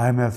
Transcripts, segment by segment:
IMF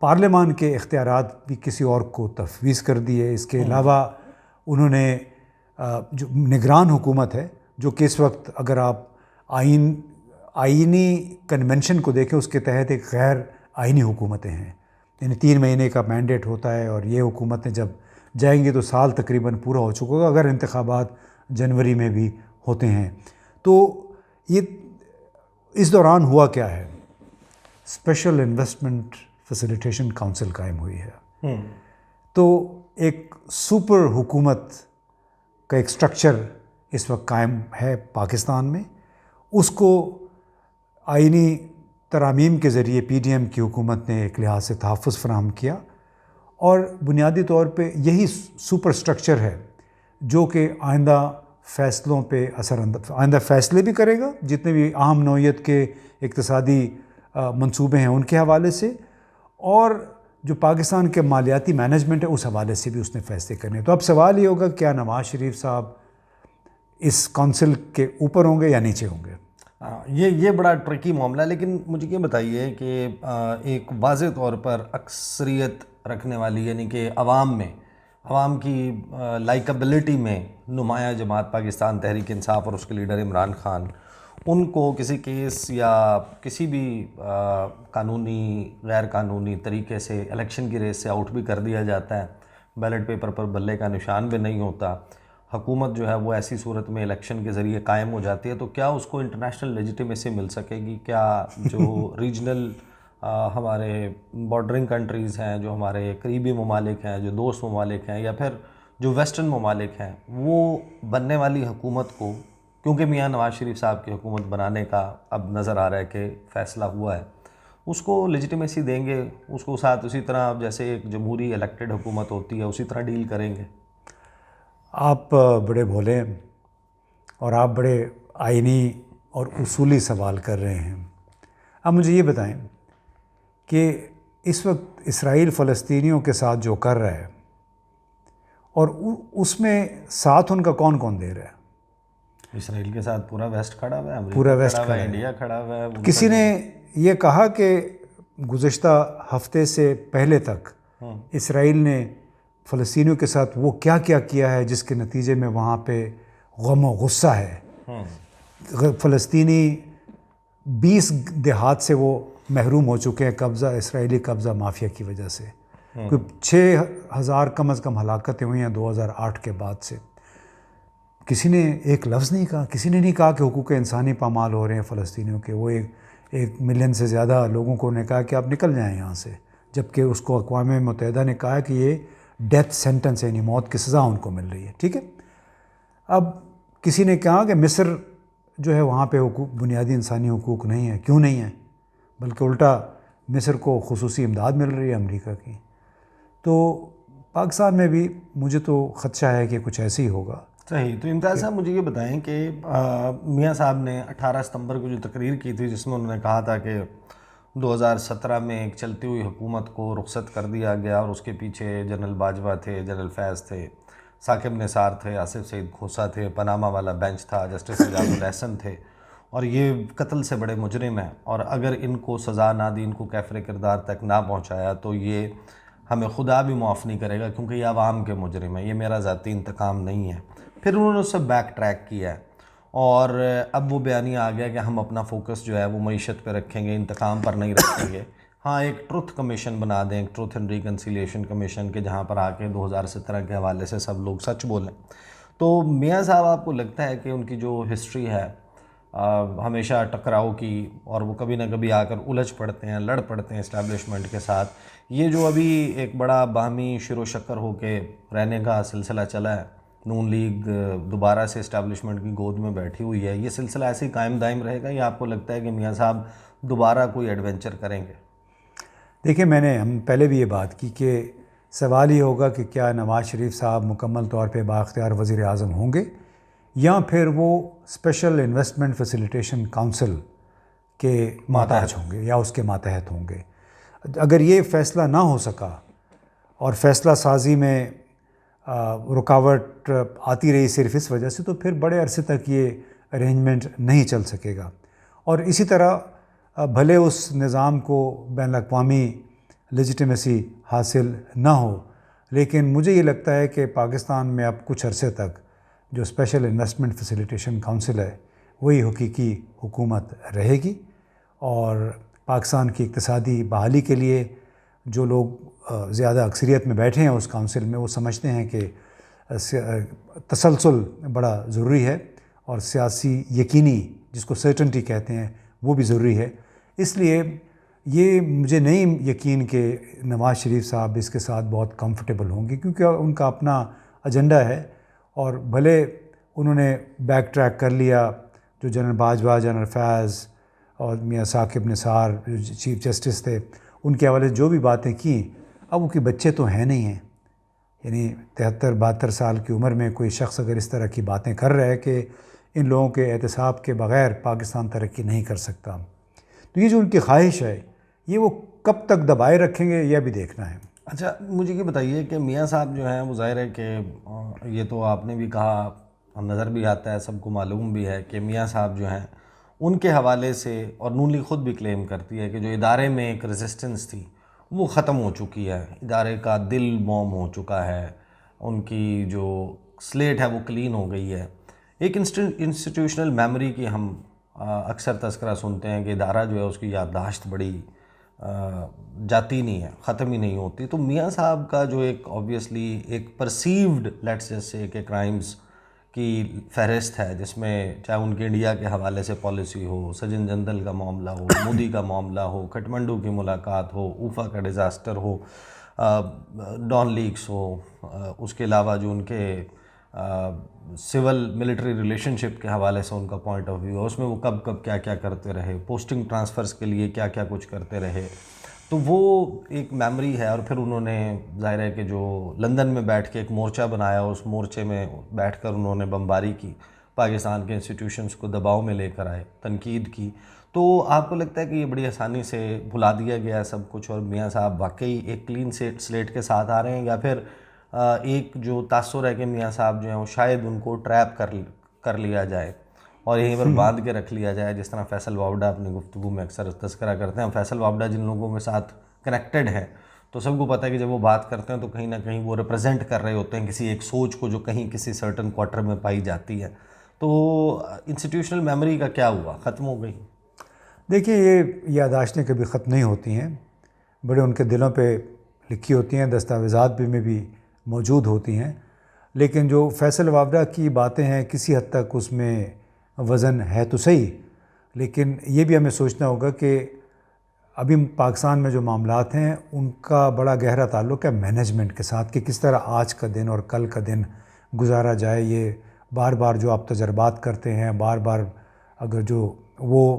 پارلیمان کے اختیارات بھی کسی اور کو تفویض کر دیے. اس کے علاوہ انہوں نے جو نگران حکومت ہے، جو کہ اس وقت اگر آپ آئینی کنونشن کو دیکھیں، اس کے تحت ایک غیر آئینی حکومتیں ہیں، یعنی 3 مہینے کا مینڈیٹ ہوتا ہے، اور یہ حکومتیں جب جائیں گی تو سال تقریباً پورا ہو چکا ہوگا، اگر انتخابات جنوری میں بھی ہوتے ہیں. تو یہ اس دوران ہوا کیا ہے، اسپیشل انویسٹمنٹ فیسیلیٹیشن کونسل قائم ہوئی ہے. تو ایک سپر حکومت کا ایک سٹرکچر اس وقت قائم ہے پاکستان میں. اس کو آئینی ترامیم کے ذریعے پی ڈی ایم کی حکومت نے ایک لحاظ سے تحفظ فراہم کیا، اور بنیادی طور پہ یہی سپر سٹرکچر ہے جو کہ آئندہ فیصلوں پہ آئندہ فیصلے بھی کرے گا، جتنے بھی اہم نوعیت کے اقتصادی منصوبے ہیں ان کے حوالے سے، اور جو پاکستان کے مالیاتی مینجمنٹ ہے اس حوالے سے بھی اس نے فیصلے کرنے. تو اب سوال یہ ہوگا کیا نواز شریف صاحب اس کونسل کے اوپر ہوں گے یا نیچے ہوں گے؟ یہ بڑا ٹرکی معاملہ ہے. لیکن مجھے یہ بتائیے کہ ایک واضح طور پر اکثریت رکھنے والی، یعنی کہ عوام کی لائکبلٹی میں نمایاں جماعت پاکستان تحریک انصاف اور اس کے لیڈر عمران خان، ان کو کسی کیس یا کسی بھی قانونی غیر قانونی طریقے سے الیکشن کی ریس سے آؤٹ بھی کر دیا جاتا ہے، بیلٹ پیپر پر بلے کا نشان بھی نہیں ہوتا، حکومت جو ہے وہ ایسی صورت میں الیکشن کے ذریعے قائم ہو جاتی ہے، تو کیا اس کو انٹرنیشنل لیجیٹیمیسی مل سکے گی؟ کیا جو ریجنل ہمارے بارڈرنگ کنٹریز ہیں، جو ہمارے قریبی ممالک ہیں، جو دوست ممالک ہیں، یا پھر جو ویسٹرن ممالک ہیں، وہ بننے والی حکومت کو، کیونکہ میاں نواز شریف صاحب کی حکومت بنانے کا اب نظر آ رہا ہے کہ فیصلہ ہوا ہے، اس کو لیجیٹیمیسی دیں گے؟ اس کو ساتھ اسی طرح اب جیسے ایک جمہوری الیکٹڈ حکومت ہوتی ہے اسی طرح ڈیل کریں گے؟ آپ بڑے بھولے ہیں، اور آپ بڑے آئینی اور اصولی سوال کر رہے ہیں. اب مجھے یہ بتائیں کہ اس وقت اسرائیل فلسطینیوں کے ساتھ جو کر رہا ہے، اور اس میں ساتھ ان کا کون کون دے رہا ہے؟ اسرائیل کے ساتھ پورا ویسٹ کھڑا ہوا ہے، امریکہ پورا ویسٹ کھڑا ہوا ہے، کھڑا ہے. انڈیا کھڑا ہوا ہے. کسی نے یہ کہا کہ گزشتہ ہفتے سے پہلے تک اسرائیل نے فلسطینیوں کے ساتھ وہ کیا کیا ہے جس کے نتیجے میں وہاں پہ غم و غصہ ہے. فلسطینی 20 دیہات سے وہ محروم ہو چکے ہیں اسرائیلی قبضہ مافیا کی وجہ سے. 6,000 کم از کم ہلاکتیں ہوئی ہیں 2008 کے بعد سے. کسی نے ایک لفظ نہیں کہا، کسی نے نہیں کہا کہ حقوق انسانی پامال ہو رہے ہیں فلسطینیوں کے. وہ 1 ملین سے زیادہ لوگوں کو نے کہا کہ آپ نکل جائیں یہاں سے، جبکہ اس کو اقوام متحدہ نے کہا کہ یہ ڈیتھ سینٹنس یعنی موت کی سزا ان کو مل رہی ہے. ٹھیک ہے. اب کسی نے کہا کہ مصر جو ہے وہاں پہ بنیادی انسانی حقوق نہیں ہیں. کیوں نہیں ہیں؟ بلکہ الٹا مصر کو خصوصی امداد مل رہی ہے امریکہ کی. تو پاکستان میں بھی مجھے تو خدشہ ہے کہ کچھ ایسے ہی ہوگا. صحیح. تو امتیاز صاحب مجھے یہ بتائیں کہ میاں صاحب نے 18 ستمبر کو جو تقریر کی تھی جس میں انہوں نے کہا تھا کہ 2017 میں ایک چلتی ہوئی حکومت کو رخصت کر دیا گیا، اور اس کے پیچھے جنرل باجوہ تھے، جنرل فیض تھے، ثاقب نثار تھے، آصف سعید کھوسہ تھے، پاناما والا بینچ تھا، جسٹس اعجاز الحسن تھے، اور یہ قتل سے بڑے مجرم ہیں، اور اگر ان کو سزا نہ دی، ان کو کیفر کردار تک نہ پہنچایا تو یہ ہمیں خدا بھی معاف نہیں کرے گا کیونکہ یہ عوام کے مجرم ہیں، یہ میرا ذاتی انتقام نہیں ہے. پھر انہوں نے اس سے بیک ٹریک کیا ہے، اور اب وہ بیانیہ آ گیا کہ ہم اپنا فوکس جو ہے وہ معیشت پہ رکھیں گے، انتقام پر نہیں رکھیں گے. ہاں، ایک ٹروتھ کمیشن بنا دیں، ایک ٹروتھ اینڈ ریکنسیلیشن کمیشن کے جہاں پر آ کے 2017 کے حوالے سے سب لوگ سچ بولیں. تو میاں صاحب آپ کو لگتا ہے کہ ان کی جو ہسٹری ہے ہمیشہ ٹکراؤ کی، اور وہ کبھی نہ کبھی آ کر الجھ پڑتے ہیں، لڑ پڑتے ہیں اسٹیبلشمنٹ کے ساتھ، یہ جو ابھی ایک بڑا باہمی شیر و شکر ہو کے رہنے کا سلسلہ چلا ہے، نون لیگ دوبارہ سے اسٹیبلشمنٹ کی گود میں بیٹھی ہوئی ہے، یہ سلسلہ ایسے ہی قائم دائم رہے گا یا آپ کو لگتا ہے کہ میاں صاحب دوبارہ کوئی ایڈونچر کریں گے؟ دیکھیں، ہم پہلے بھی یہ بات کی کہ سوال یہ ہوگا کہ کیا نواز شریف صاحب مکمل طور پہ بااختیار وزیر اعظم ہوں گے، یا پھر وہ اسپیشل انویسٹمنٹ فیسیلیٹیشن کونسل کے ماتحت ہوں گے یا اس کے ماتحت ہوں گے. اگر یہ فیصلہ نہ ہو سکا اور فیصلہ سازی میں رکاوٹ آتی رہی صرف اس وجہ سے، تو پھر بڑے عرصے تک یہ ارینجمنٹ نہیں چل سکے گا. اور اسی طرح بھلے اس نظام کو بین الاقوامی لیجیٹمیسی حاصل نہ ہو، لیکن مجھے یہ لگتا ہے کہ پاکستان میں اب کچھ عرصے تک جو اسپیشل انویسٹمنٹ فیسیلیٹیشن کونسل ہے وہی حقیقی حکومت رہے گی، اور پاکستان کی اقتصادی بحالی کے لیے جو لوگ زیادہ اکثریت میں بیٹھے ہیں اس کونسل میں وہ سمجھتے ہیں کہ تسلسل بڑا ضروری ہے اور سیاسی یقینی جس کو سرٹنٹی کہتے ہیں وہ بھی ضروری ہے۔ اس لیے یہ مجھے نہیں یقین کہ نواز شریف صاحب اس کے ساتھ بہت کمفرٹیبل ہوں گے، کیونکہ ان کا اپنا ایجنڈا ہے، اور بھلے انہوں نے بیک ٹریک کر لیا، جو جنرل باجوہ، جنرل فیض اور میاں ثاقب نثار جو چیف جسٹس تھے ان کے حوالے جو بھی باتیں کیں، اب ان کے بچے تو ہیں نہیں ہیں، یعنی 73-72 سال کی عمر میں کوئی شخص اگر اس طرح کی باتیں کر رہا ہے کہ ان لوگوں کے احتساب کے بغیر پاکستان ترقی نہیں کر سکتا، تو یہ جو ان کی خواہش ہے یہ وہ کب تک دبائے رکھیں گے یہ بھی دیکھنا ہے۔ اچھا مجھے یہ بتائیے کہ میاں صاحب جو ہیں وہ ظاہر ہے کہ یہ تو آپ نے بھی کہا، نظر بھی آتا ہے، سب کو معلوم بھی ہے کہ میاں صاحب جو ہیں ان کے حوالے سے، اور نون لیگ خود بھی کلیم کرتی ہے کہ جو ادارے میں ایک ریزسٹنس تھی وہ ختم ہو چکی ہے، ادارے کا دل موم ہو چکا ہے، ان کی جو سلیٹ ہے وہ کلین ہو گئی ہے۔ ایک انسٹیٹیوشنل میموری کی ہم اکثر تذکرہ سنتے ہیں کہ ادارہ جو ہے اس کی یادداشت بڑی جاتی نہیں ہے، ختم ہی نہیں ہوتی، تو میاں صاحب کا جو ایک آبویسلی ایک پرسیوڈ لیٹس جیسے کہ کرائمز کی فہرست ہے، جس میں چاہے ان کے انڈیا کے حوالے سے پالیسی ہو، سجن جندل کا معاملہ ہو، مودی کا معاملہ ہو، کھٹمنڈو کی ملاقات ہو، اوفا کا ڈیزاسٹر ہو، ڈان لیکس ہو، اس کے علاوہ جو ان کے سول ملٹری ریلیشن شپ کے حوالے سے ان کا پوائنٹ آف ویو ہے، اس میں وہ کب کب کیا کیا کرتے رہے، پوسٹنگ ٹرانسفرز کے لیے کیا کیا کچھ کرتے رہے، تو وہ ایک میموری ہے۔ اور پھر انہوں نے ظاہر ہے کہ جو لندن میں بیٹھ کے ایک مورچہ بنایا، اس مورچے میں بیٹھ کر انہوں نے بمباری کی، پاکستان کے انسٹیٹیوشنز کو دباؤ میں لے کر آئے، تنقید کی، تو آپ کو لگتا ہے کہ یہ بڑی آسانی سے بھلا دیا گیا ہے سب کچھ اور میاں صاحب واقعی ایک کلین سلیٹ کے ساتھ آ رہے ہیں، یا پھر ایک جو تاثر ہے کہ میاں صاحب جو ہیں وہ شاید ان کو ٹریپ کر لیا جائے اور یہیں پر باندھ کے رکھ لیا جائے، جس طرح فیصل وابڈہ اپنی گفتگو میں اکثر تذکرہ کرتے ہیں۔ فیصل وابڈہ جن لوگوں کے ساتھ کنیکٹڈ ہیں تو سب کو پتہ ہے کہ جب وہ بات کرتے ہیں تو کہیں نہ کہیں وہ ریپرزینٹ کر رہے ہوتے ہیں کسی ایک سوچ کو جو کہیں کسی سرٹن کوارٹر میں پائی جاتی ہے، تو انسٹیٹیوشنل میموری کا کیا ہوا، ختم ہو گئی؟ دیکھیے یہ یادداشتیں کبھی ختم نہیں ہوتی ہیں، بڑے ان کے دلوں پہ لکھی ہوتی ہیں، دستاویزات بھی میں بھی موجود ہوتی ہیں، لیکن جو فیصل وابڈہ کی باتیں ہیں کسی حد تک اس میں وزن ہے تو صحیح، لیکن یہ بھی ہمیں سوچنا ہوگا کہ ابھی پاکستان میں جو معاملات ہیں ان کا بڑا گہرا تعلق ہے مینجمنٹ کے ساتھ، کہ کس طرح آج کا دن اور کل کا دن گزارا جائے۔ یہ بار بار جو آپ تجربات کرتے ہیں، بار بار اگر جو وہ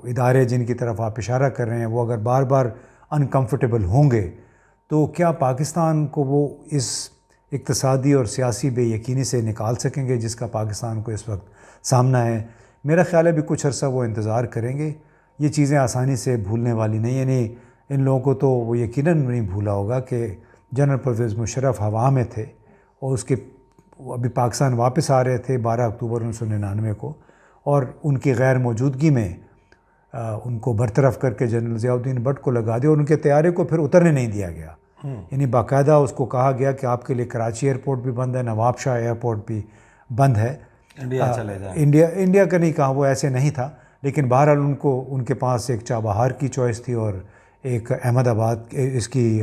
ادارے جن کی طرف آپ اشارہ کر رہے ہیں وہ اگر بار بار انکمفرٹیبل ہوں گے تو کیا پاکستان کو وہ اس اقتصادی اور سیاسی بے یقینی سے نکال سکیں گے جس کا پاکستان کو اس وقت سامنا ہے؟ میرا خیال ہے بھی کچھ عرصہ وہ انتظار کریں گے، یہ چیزیں آسانی سے بھولنے والی نہیں، یعنی ان لوگوں کو تو وہ یقیناً نہیں بھولا ہوگا کہ جنرل پرویز مشرف ہوا میں تھے اور اس کے ابھی پاکستان واپس آ رہے تھے 12 اکتوبر 1999 کو، اور ان کی غیر موجودگی میں ان کو برطرف کر کے جنرل ضیاء الدین بٹ کو لگا دیا اور ان کے طیارے کو پھر اترنے نہیں دیا گیا، یعنی باقاعدہ اس کو کہا گیا کہ آپ کے لیے کراچی ایئرپورٹ بھی بند ہے، نواب شاہ ایئرپورٹ بھی بند ہے، انڈیا چلے جائیں۔ انڈیا کا نہیں کہا، وہ ایسے نہیں تھا، لیکن بہرحال ان کے پاس ایک چابہار کی چوائس تھی اور ایک احمد آباد اس کی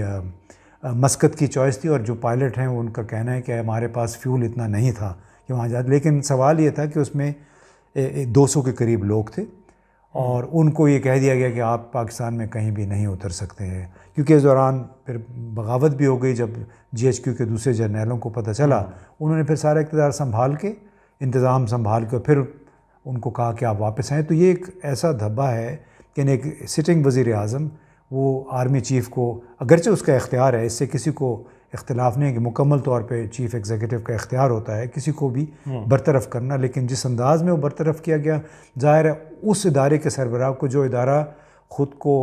مسقط کی چوائس تھی، اور جو پائلٹ ہیں ان کا کہنا ہے کہ ہمارے پاس فیول اتنا نہیں تھا کہ وہاں جاتے، لیکن سوال یہ تھا کہ اس میں 200 کے قریب لوگ تھے اور ان کو یہ کہہ دیا گیا کہ آپ پاکستان میں کہیں بھی نہیں اتر سکتے ہیں، کیونکہ اس دوران پھر بغاوت بھی ہو گئی۔ جب GHQ کے دوسرے جرنیلوں کو پتہ چلا انہوں نے پھر سارا اقتدار سنبھال کے، انتظام سنبھال کے پھر ان کو کہا کہ آپ واپس آئیں۔ تو یہ ایک ایسا دھبا ہے کہ ایک سٹنگ وزیر اعظم وہ آرمی چیف کو، اگرچہ اس کا اختیار ہے، اس سے کسی کو اختلاف نہیں ہے کہ مکمل طور پہ چیف ایگزیکٹو کا اختیار ہوتا ہے کسی کو بھی برطرف کرنا، لیکن جس انداز میں وہ برطرف کیا گیا، ظاہر ہے اس ادارے کے سربراہ کو، جو ادارہ خود کو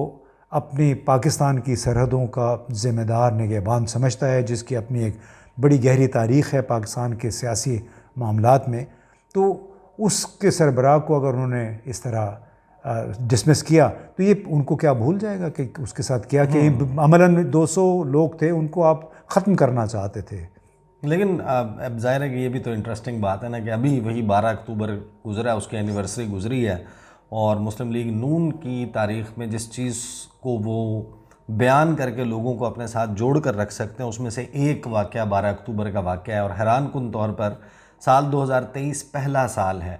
اپنی پاکستان کی سرحدوں کا ذمہ دار نگہبان سمجھتا ہے، جس کی اپنی ایک بڑی گہری تاریخ ہے پاکستان کے سیاسی معاملات میں، تو اس کے سربراہ کو اگر انہوں نے اس طرح ڈسمس کیا تو یہ ان کو کیا بھول جائے گا کہ اس کے ساتھ کیا کہ عملاً 200 لوگ تھے ان کو آپ ختم کرنا چاہتے تھے. لیکن اب ظاہر ہے کہ یہ بھی تو انٹرسٹنگ بات ہے نا کہ ابھی وہی 12 اکتوبر گزرا، اس کی اینیورسری گزری ہے، اور مسلم لیگ نون کی تاریخ میں جس چیز کو وہ بیان کر کے لوگوں کو اپنے ساتھ جوڑ کر رکھ سکتے ہیں اس میں سے ایک واقعہ 12 اکتوبر کا واقعہ ہے. اور حیران کن طور پر سال 2023 پہلا سال ہے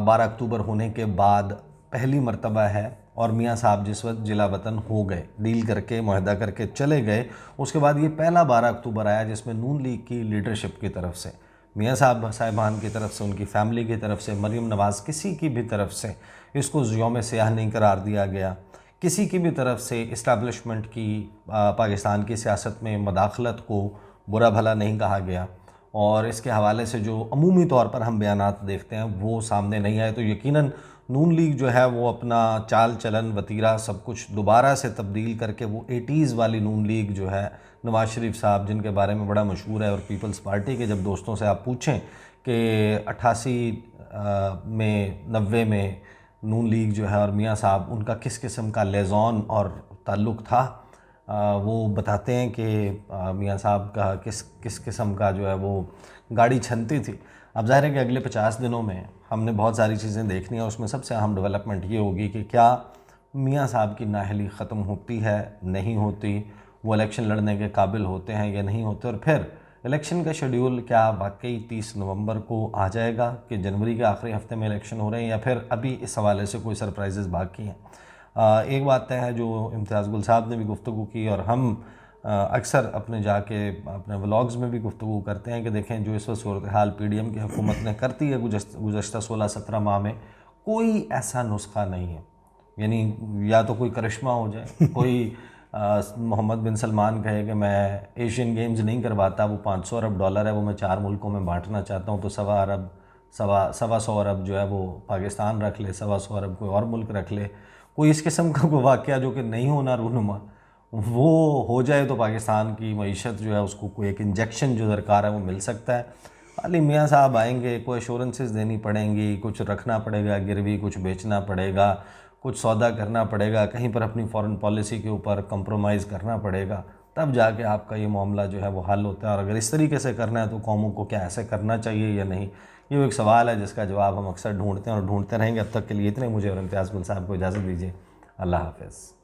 12 اکتوبر ہونے کے بعد پہلی مرتبہ ہے، اور میاں صاحب جس وقت جلا وطن ہو گئے، ڈیل کر کے معاہدہ کر کے چلے گئے، اس کے بعد یہ پہلا 12 اکتوبر آیا جس میں نون لیگ کی لیڈرشپ کی طرف سے، میاں صاحبان کی طرف سے، ان کی فیملی کی طرف سے، مریم نواز کسی کی بھی طرف سے اس کو یوم سیاہ نہیں قرار دیا گیا، کسی کی بھی طرف سے اسٹیبلشمنٹ کی پاکستان کی سیاست میں مداخلت کو برا بھلا نہیں کہا گیا، اور اس کے حوالے سے جو عمومی طور پر ہم بیانات دیکھتے ہیں وہ سامنے نہیں آئے. تو یقیناً نون لیگ جو ہے وہ اپنا چال چلن وتیرہ سب کچھ دوبارہ سے تبدیل کر کے وہ 80s والی نون لیگ جو ہے نواز شریف صاحب جن کے بارے میں بڑا مشہور ہے، اور پیپلز پارٹی کے جب دوستوں سے آپ پوچھیں کہ 88 میں 90 میں نون لیگ جو ہے اور میاں صاحب ان کا کس قسم کا لیزون اور تعلق تھا، وہ بتاتے ہیں کہ میاں صاحب کا کس قسم کا جو ہے وہ گاڑی چھنتی تھی. اب ظاہر ہے کہ اگلے 50 دنوں میں ہم نے بہت ساری چیزیں دیکھنی ہیں، اس میں سب سے اہم ڈیولپمنٹ یہ ہوگی کہ کیا میاں صاحب کی نااہلی ختم ہوتی ہے، نہیں ہوتی، وہ الیکشن لڑنے کے قابل ہوتے ہیں یا نہیں ہوتے، اور پھر الیکشن کا شیڈیول کیا واقعی 30 نومبر کو آ جائے گا کہ جنوری کے آخری ہفتے میں الیکشن ہو رہے ہیں، یا پھر ابھی اس حوالے سے کوئی سرپرائزز باقی ہیں. ایک بات طے ہے جو امتیاز گل صاحب نے بھی گفتگو کی، اور ہم اکثر اپنے جا کے اپنے ولاگز میں بھی گفتگو کرتے ہیں کہ دیکھیں جو اس وقت صورتحال پی ڈی ایم کی حکومت نے کرتی ہے گزشتہ 16-17 ماہ میں، کوئی ایسا نسخہ نہیں ہے. یعنی یا تو کوئی کرشمہ ہو جائے، کوئی محمد بن سلمان کہے کہ میں ایشین گیمز نہیں کرواتا، وہ $500 ارب ہے وہ میں 4 ملکوں میں بانٹنا چاہتا ہوں، تو سوا سو ارب جو ہے وہ پاکستان رکھ لے، 125 ارب کوئی اور ملک رکھ لے. کوئی اس قسم کا کوئی واقعہ جو کہ نہیں ہونا رونما وہ ہو جائے تو پاکستان کی معیشت جو ہے اس کو کوئی ایک انجیکشن جو درکار ہے وہ مل سکتا ہے. علی میاں صاحب آئیں گے، کوئی ایشورنسز دینی پڑیں گی، کچھ رکھنا پڑے گا گروی، کچھ بیچنا پڑے گا، کچھ سودا کرنا پڑے گا، کہیں پر اپنی فارن پالیسی کے اوپر کمپرومائز کرنا پڑے گا، تب جا کے آپ کا یہ معاملہ جو ہے وہ حل ہوتا ہے. اور اگر اس طریقے سے کرنا ہے تو قوموں کو کیا ایسے کرنا چاہیے یا نہیں، یہ ایک سوال ہے جس کا جواب ہم اکثر ڈھونڈتے ہیں اور ڈھونڈتے رہیں گے. اب تک کے لیے اتنے، مجھے اور امتیاز گل صاحب کو اجازت دیجیے. اللہ حافظ.